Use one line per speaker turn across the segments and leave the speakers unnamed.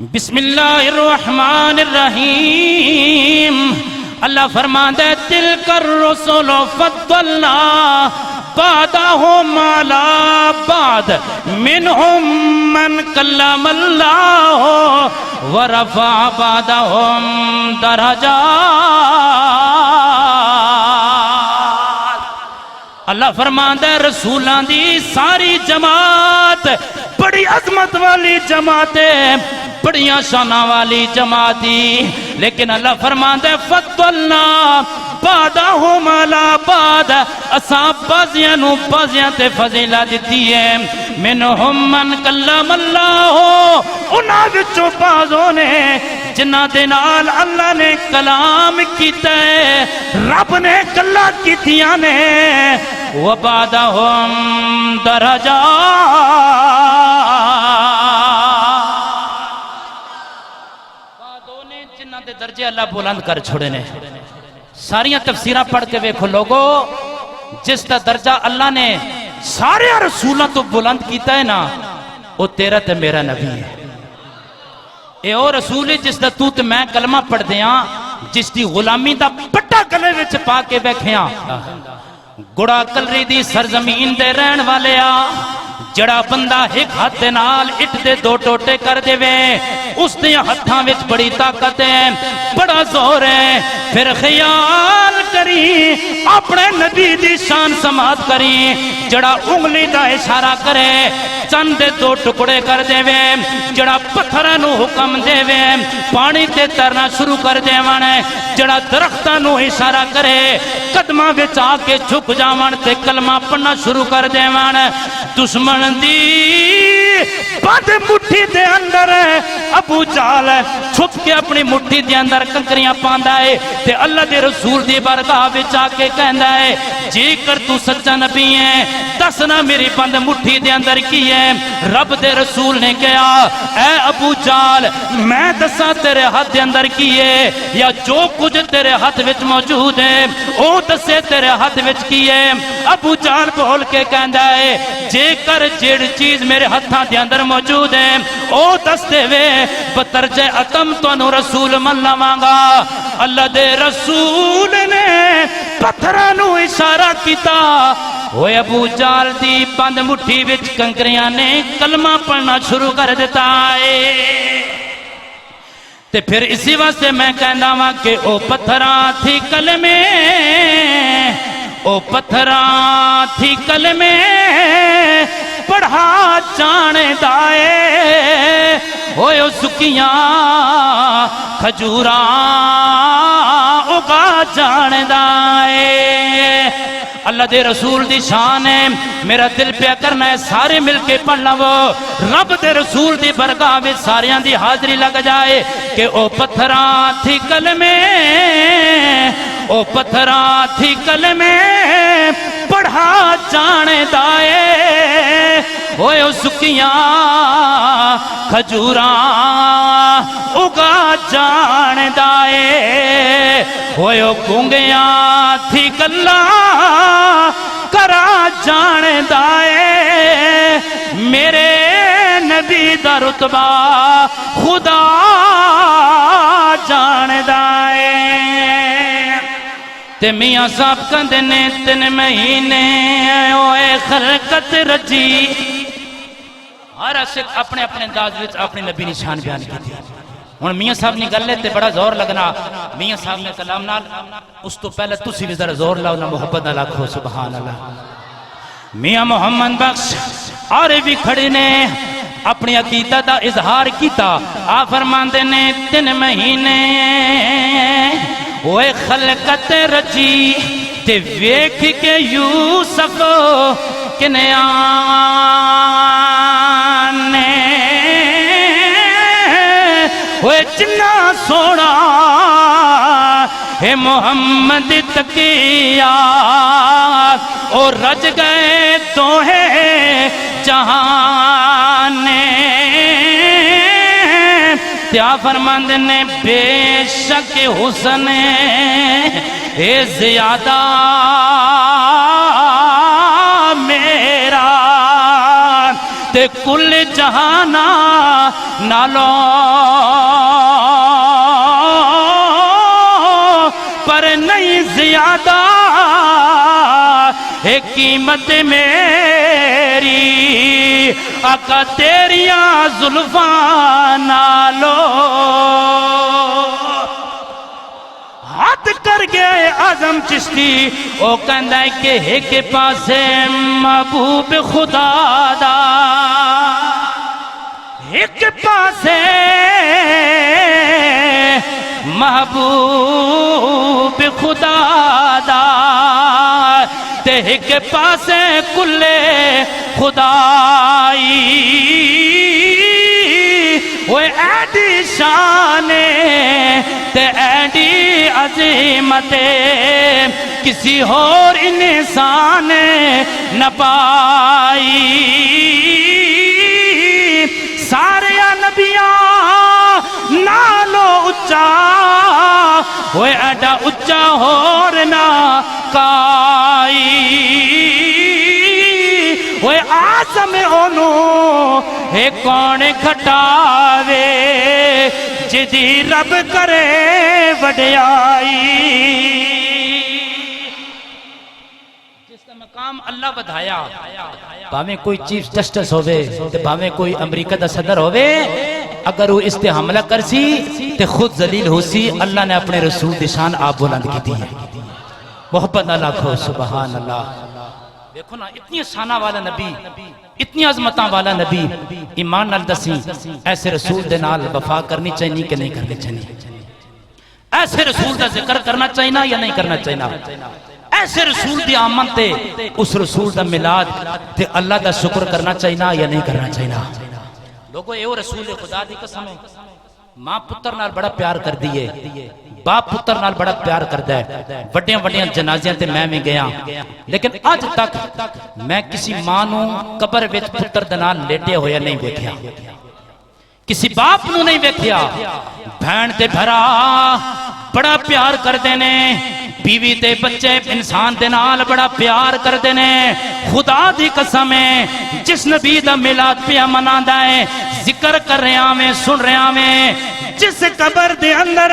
بسم اللہ الرحمن الرحیم اللہ فرماتا ہے تلک الرسل فضلنا بعضهم علی بعض منهم من کلم اللہ ورفع بعضهم درجات۔ اللہ فرماتا ہے رسولان دی ساری جماعت بڑی عظمت والی جماعت ہے، بڑیاں شانہ والی جماعتی، لیکن اللہ فرماتا ہے فضلنا بعضهم علی بعض، اساں بعضیاں نو بعضیاں تے فضیلت دیتی ہے۔ منہم من کلم اللہ، انہاں وچوں بعضوں نے جنہاں دے نال اللہ نے کلام کیتا ہے، رب نے گلاں کیتیاں نے، وبعضهم درجات، جنہاں دے درجے اللہ بلند کر چھوڑے نے۔ ساریاں تفسیرہ پڑھ کے ویکھو لوگو، جس دا درجہ اللہ نے سارے رسولوں تو بلند کیتا ہے نا، وہ تیرا تے میرا نبی ہے۔ اے او رسول ہے جس دا تو تے میں کلمہ پڑھ دیاں، جس دی غلامی دا پٹا گلے وچ پا کے بیٹھیاں، گڑا کلری دی سرزمین دے رہن والے آ، جڑا بندہ ایک ہاتھ نال اٹھ دے دو ٹوٹے کر دے وے، اس دے ہتھاں وچ بڑی طاقت ہے، بڑا زور ہے۔ پھر خیال کری اپنے نبی دی شان سماعت کری، جڑا انگلی دا اشارہ کرے چند دے دو ٹکڑے کر دے وے، جڑا پتھرانو حکم دے وے پانی تے ترنا شروع کر دے وانے، جڑا درختانو اشارہ کرے قدمہ وچ آ کے جھک جاون تے کلمہ پڑھنا شروع کر دے وانے۔ دشمن دی بند مٹھی دے اندر ابو جہل چھپ کے اپنی مٹھی دے اندر کنکریاں پاندا ہے تے اللہ دے رسول دی بارگاہ وچ آ کے کہندا ہے جے کر تو سچا نبی ہے دس نا میری بند مٹھی دے اندر کی ہے۔ رب دے رسول نے کہا اے ابو جہل میں دساں تیرے ہاتھ دے اندر کی ہے یا جو کچھ تیرے ہاتھ وچ موجود ہے او دسے تیرے ہاتھ وچ کی ہے۔ ابو جہل بول کے کہندا ہے جے کر جیڑ چیز میرے ہتھاں دے اندر موجود ہے او دس دے وے بترجے اتم تو انو رسول من لواں گا۔ اللہ دے رسول نے پتھرانو اشارہ کیتا، ہوئے ابو جہل دی بند مٹھی وچ کنکریاں نے کلمہ پڑھنا شروع کر دیتا ہے۔ تے پھر اسی واسطے میں کہنا ہاں کہ او پتھراں تھی کلمے، او پتھراں تھی کلمے پڑھا جانے دائے، ہوئے او سکیاں کھجوراں اگا جانے دائے۔ اللہ دے رسول دی شان ہے، میرا دل پیا کرنا ہے سارے مل کے پڑھ لو، رب دے رسول دی برگاہ میں ساریاں دی حاضری لگ جائے کہ او پتھراں تھی کلمے، او پتھراں تھی کلمے پڑھا جانے دائے، ہوئے او سکیاں کھجوراں اگا جانے دائے، ہوئے او گونگیاں تھی گلاں کرا جانے دائے، میرے نبی دا رتبہ خدا جانے دائے۔ تے میاں صاحب کندے نے 3 مہینے اوے خلقت رجی، ہر عاشق اپنے اپنے انداز وچ اپنے نبی کی شان بیان کی تھی۔ ہن میاں صاحب نے گل تے بڑا زور لگنا، میاں صاحب نے کلام نال اس تو پہلے تسی بھی ذرا زور لاؤ نا محبت نال آکھو سبحان اللہ۔ میاں محمد بخش اور بھی کھڑے نے اپنی عقیدت دا اظہار کیتا، آ فرماندے نے 3 مہینے اوے خلقت رجی تے ویکھ کے یوسف کنعانے، اوے جنا سونا ہے محمد تقیہ اور رج گئے تو ہے جہانے، تیا فرماند نے بے شک حسن ہے زیادہ میرا تے کل جہانا نالو پر نہیں زیادہ ہے قیمت میری آقا تیریاں زلفاں نالو حد کر گئے اعظم چشتی او کہندا ہے کہ ایک پاسے محبوب خدا دا ایک پاسے محبوب خدا دا تے ایک پاسے کل خدائی وہ ایڈی شان تے ایڈی عظمت کسی اور انسان نہ پائی سارے نبیاں نالو اچا وہ ایڈا اچا اور نہ کائی وہ آزم اونو ہے کون کھٹاوے جدی رب کرے وڈیائی جس کا مقام اللہ بدھایا بھاویں کوئی چیف جسٹس ہوئے بھاویں کوئی امریکہ دا صدر ہوئے اگر وہ اس تے حملہ کر سی تے خود ذلیل ہو سی اللہ نے اپنے رسول دی شان آپ بلند کی دی ہے محبت نہ لاکھو سبحان اللہ دیکھو نا اتنی شانہ والا نبی اتنی عظمتاں والا نبی ایمان نال دسی ایسے رسول دے نال وفا کرنی چاہیے کہ نہیں کرنی چاہیے ایسے رسول دا ذکر کرنا چاہیے یا نہیں کرنا چاہیے ایسے رسول دی آمد تے اس رسول دا ملاد تے اللہ دا شکر کرنا چاہیے یا نہیں کرنا چاہیے لوگوں اے رسول خدا دی قسم ہے ماں پتر نال بڑا پیار کر دیئے باپ پتر نال بڑا پیار کر دے وڈیاں وڈیاں جنازیاں تے میں گیا لیکن آج تک میں کسی ماں نو قبر وچ پتر دے نال لیٹے ہویا نہیں دیکھیا کسی باپ نو نہیں دیکھیا بہن تے بھرا بڑا پیار کر دینے بیوی تے بچے انسان دے نال بڑا پیار کر دینے خدا دی قسم ہے جس نبی دا میلاد پہ مناندا ہے ذکر کر رہے ہیں سن رہے ہیں جس قبر دے اندر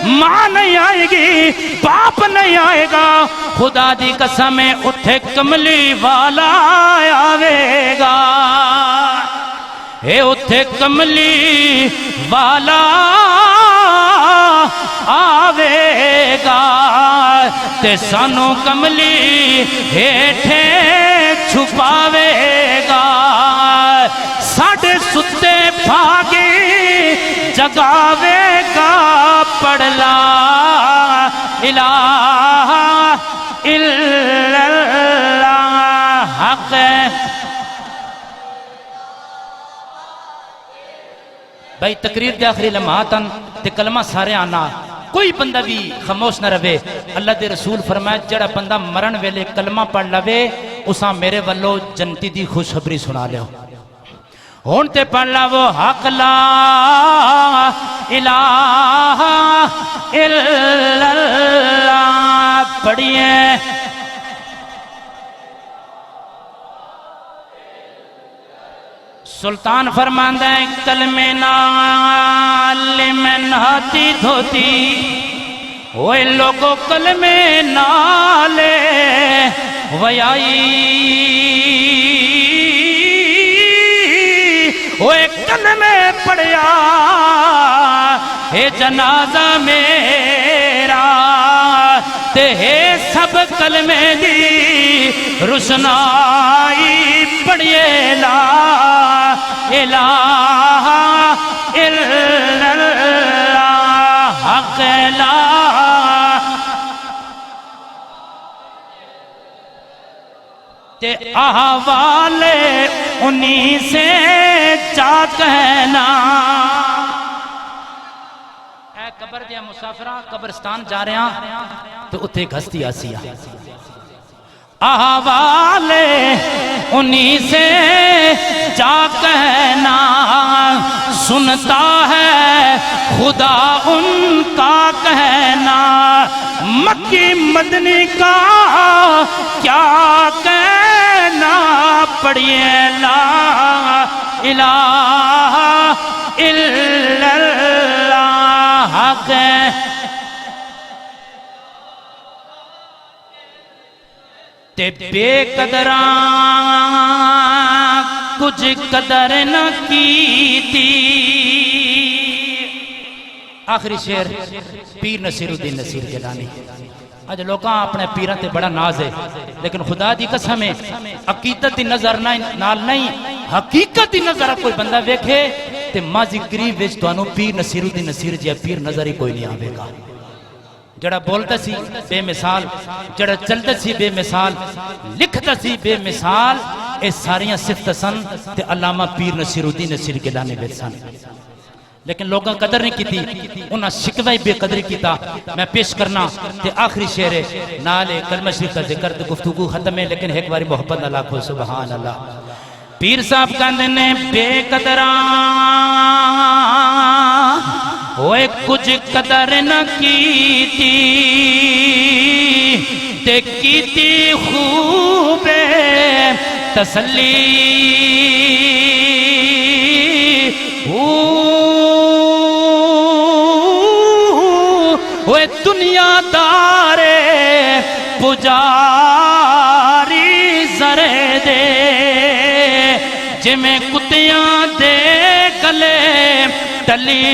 ماں نہیں آئے گی باپ نہیں آئے گا خدا دی قسم ہے اٹھے کملی والا آوے گا اے اٹھے کملی والا آوے گا تے سانو کملی ہیٹھے چھپاوے گا ساڑھے ستے بھاگے جگاوے گا پڑھ لا الہ الا اللہ حق بھائی تقریر دے آخری لمحاتاں تے کلمہ سارے آنا کوئی بندہ بھی خاموش نہ رہے اللہ دے رسول فرمائے جڑا بندہ مرن ویلے کلمہ پڑھ لوے اساں میرے والو جنتی دی خوشخبری سنا لے ہون تے پڑھ لاو حق لا الہ الا اللہ پڑھئے سلطان فرماندہ ہے کلمے نال میں نہاتی دھوتی وہ لوگوں کلمے نالے ویائی وہ کلمے پڑیا ہے جنازہ میرا تے ہے سب کلمے دی روشنائی پڑھئے لا الہ الا اللہ حق لا تے احوال انہی سے چا کہنا اے قبر دیا مسافرہ قبرستان جا رہے ہیں تو اتھے ایک ہستی آسیا احوال انہی سے جا کہنا سنتا ہے خدا ان کا کہنا مکی مدنی کا کیا کہنا پڑھیے لا الہ الا اللہ کے تے بے قدراں کچھ قدر نہ کیتی. آخری شعر پیر نصیر الدین نصیر گیلانی. آج لوگاں اپنے پیران تے بڑا ناز ہے لیکن خدا دی قسم ہے عقیدت دی نظر نال نہیں حقیقت دی نظر کوئی بندہ ویکھے تے ماضی قریب وچ تانوں پیر نصیر الدین نصیر جی پیر نظر ہی کوئی نہیں آوے گا. جڑا بولتا سی بے مثال، جڑا چلتا سی بے مثال، لکھتا سی بے مثال، اے ساریاں صفت سن تے علامہ پیر نصیر الدین نصیر گیلانی وچ سن. لیکن لوگاں قدر نہیں کیتی، انہاں شکوہ بے قدری کیتا. میں پیش کرنا تے آخری شعر ہے نالے کلمہ شریف کا ذکر تے گفتگو ختم ہے لیکن ایک باری محبت نہ لاکھو سبحان اللہ. پیر صاحب کہندے نے بے قدراں ہوئے کچھ قدر نہ کیتی تے کیتی خوب تسلی ہوئے دنیا دارے پجاری زرے دے جمیں کتیاں دے گلے ٹلی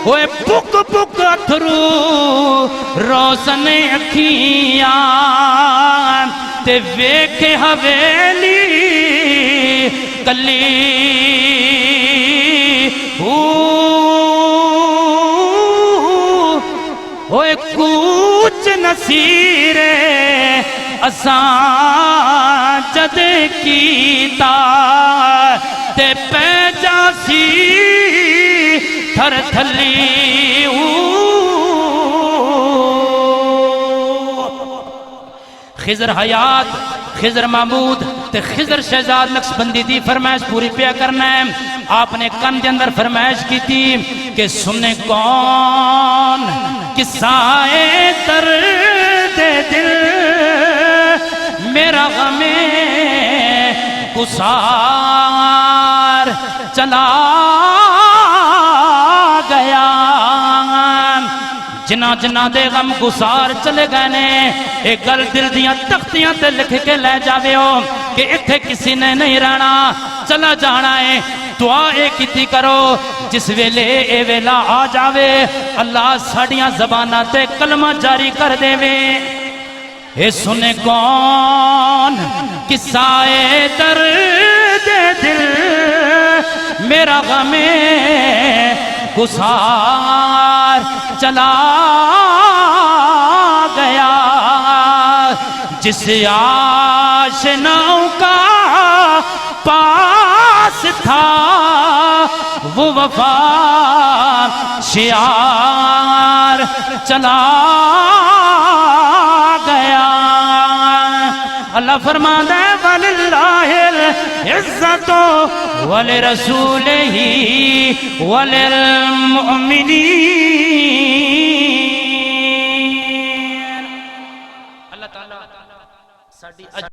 ہوئے پک پک اتھرو روشن اکھیاں تے ویکھے حویلی کلی ہوئے کوچ نصیرے اساں جد کیتا تے پیجا سی تھر تھلی خضر حیات خضر محمود تے خضر شہزاد نقشبندی دی فرمائش پوری پیا کرنا ہے. آپ نے کن کے اندر فرمائش کی تھی کہ سنے کون قصائے درد دل میرا غم گسار چلا گیا. جنہ جنہ دے غم گسار چلے گئے نے ایک گل دل دیاں تختیاں تے لکھ کے لے جاوے ہو کہ اتھے کسی نے نہیں رہنا چلا جانا ہے. دعا اے کیتی کرو جس ویلے اے ویلا آ جاوے اللہ ساڑیاں زبانہ تے کلمہ جاری کر دے وے. اے سنے کون قصائے درد دل میرا غم گسار چلا گیا. جس آشناؤں کا پاس تھا وہ وفا شعار چلا گیا. اللہ فرماتا ہے وَلِلَّهِ الْعِزَّةُ وَلِرَسُولِهِ وَلِلْمُؤْمِنِينَ. اللہ تعالیٰ